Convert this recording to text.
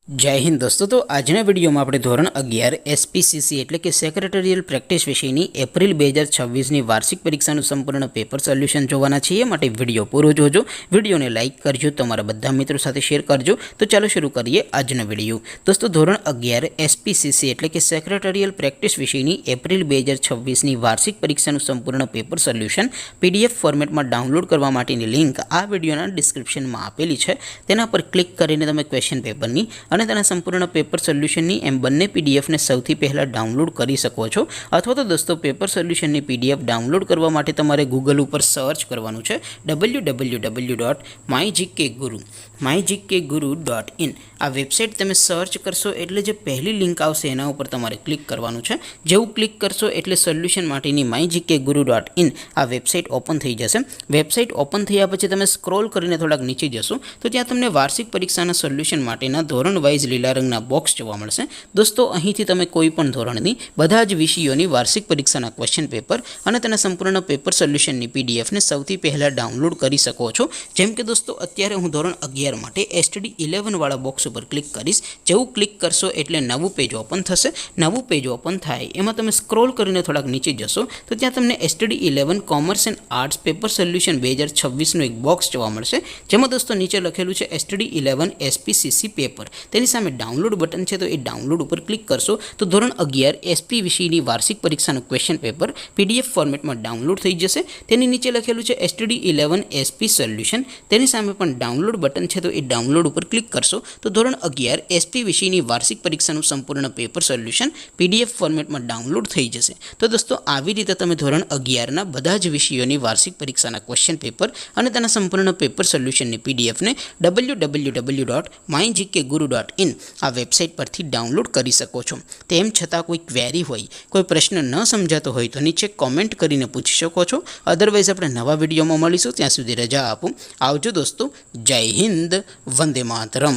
जय हिंद दोस्तों। तो आजना विडियो में આપણે ધોરણ 11 એસપીસીસી એટલે કે સેક્રેટરીયલ પ્રેક્ટિસ વિષયની એપ્રિલ 2026 ની વાર્ષિક પરીક્ષાનું સંપૂર્ણ પેપર સોલ્યુશન જોવાના છીએ। માટે વિડિયો પૂરો જોજો, વિડિયોને લાઈક કરજો, તમારા બધા મિત્રો સાથે શેર કરજો। તો ચાલો શરૂ કરીએ આજનો વિડિયો। દોસ્તો ધોરણ 11 એસપીસીસી એટલે કે સેક્રેટરીયલ પ્રેક્ટિસ વિષયની એપ્રિલ 2026 ની વાર્ષિક પરીક્ષાનું સંપૂર્ણ પેપર સોલ્યુશન પીડીએફ ફોર્મેટમાં ડાઉનલોડ કરવા માટેની લિંક આ વિડિયોના ડિસ્ક્રિપ્શનમાં આપેલી છે। તેના પર ક્લિક કરીને તમે ક્વેશ્ચન પેપરની અને તેના સંપૂર્ણ પેપર સોલ્યુશનની એમ બંને પીડીએફને સૌથી પહેલાં ડાઉનલોડ કરી શકો છો। અથવા તો દોસ્તો પેપર સોલ્યુશનની પીડીએફ ડાઉનલોડ કરવા માટે તમારે ગૂગલ ઉપર સર્ચ કરવાનું છે www.mygkguru.in। આ વેબસાઇટ તમે સર્ચ કરશો એટલે જે પહેલી લિંક આવશે એના ઉપર તમારે ક્લિક કરવાનું છે। જેવું ક્લિક કરશો એટલે સોલ્યુશન માટેની mygkguru.in આ વેબસાઇટ ઓપન થઈ જશે। વેબસાઇટ ઓપન થયા પછી તમે સ્ક્રોલ કરીને થોડાક નીચે જશો તો ત્યાં તમને વાર્ષિક પરીક્ષાના સોલ્યુશન માટેના ધોરણ વાઇઝ લીલા રંગના બોક્સ જોવા મળશે। દોસ્તો અહીંથી તમે કોઈ પણ ધોરણની બધા જ વિષયોની વાર્ષિક પરીક્ષાના ક્વેશ્ચન પેપર અને તેના સંપૂર્ણ પેપર સોલ્યુશનની પીડીએફને સૌથી પહેલાં ડાઉનલોડ કરી શકો છો। જેમ કે દોસ્તો અત્યારે હું ધોરણ 11 માટે STD 11 વાળા બોક્સ ઉપર ક્લિક કરીશ। જેવું ક્લિક કરશો એટલે નવું પેજ ઓપન થશે। નવું પેજ ઓપન થાય એમાં તમે સ્ક્રોલ કરીને થોડાક નીચે જશો તો ત્યાં તમને STD 11 commerce and arts paper solution 2026નું એક બોક્સ જોવા મળશે। જેમાં દોસ્તો નીચે લખેલું છે STD 11 એસપીસીસી પેપર। તેની સામે ડાઉનલોડ બટન છે, તો એ ડાઉનલોડ ઉપર ક્લિક કરશો તો ધોરણ 11 એસપી વિષયની વાર્ષિક પરીક્ષાનું ક્વેશ્ચન પેપર પીડીએફ ફોર્મેટમાં ડાઉનલોડ થઈ જશે। તેની નીચે લખેલું છે STD 11 એસપી સોલ્યુશન। તેની સામે પણ ડાઉનલોડ બટન છે, તો એ ડાઉનલોડ ઉપર ક્લિક કરશો તો ધોરણ 11 એસપી વિષયની વાર્ષિક પરીક્ષાનું સંપૂર્ણ પેપર સોલ્યુશન પીડીએફ ફોર્મેટમાં ડાઉનલોડ થઈ જશે। તો દોસ્તો આવી રીતે તમે ધોરણ 11ના બધા જ વિષયોની વાર્ષિક પરીક્ષાના ક્વેશ્ચન પેપર અને તેના સંપૂર્ણ પેપર સોલ્યુશનની પીડીએફને www.mygkguru.in આ વેબસાઇટ પરથી ડાઉનલોડ કરી શકો છો। તેમ છતાં કોઈ ક્વેરી હોય, કોઈ પ્રશ્ન ન સમજાતો હોય તો નીચે કોમેન્ટ કરીને પૂછી શકો છો। અધરવાઇઝ આપણે નવા વિડીયોમાં મળીશું, ત્યાં સુધી રજા આપો। આવજો દોસ્તો, જય હિન્દ, વંદે માતરમ।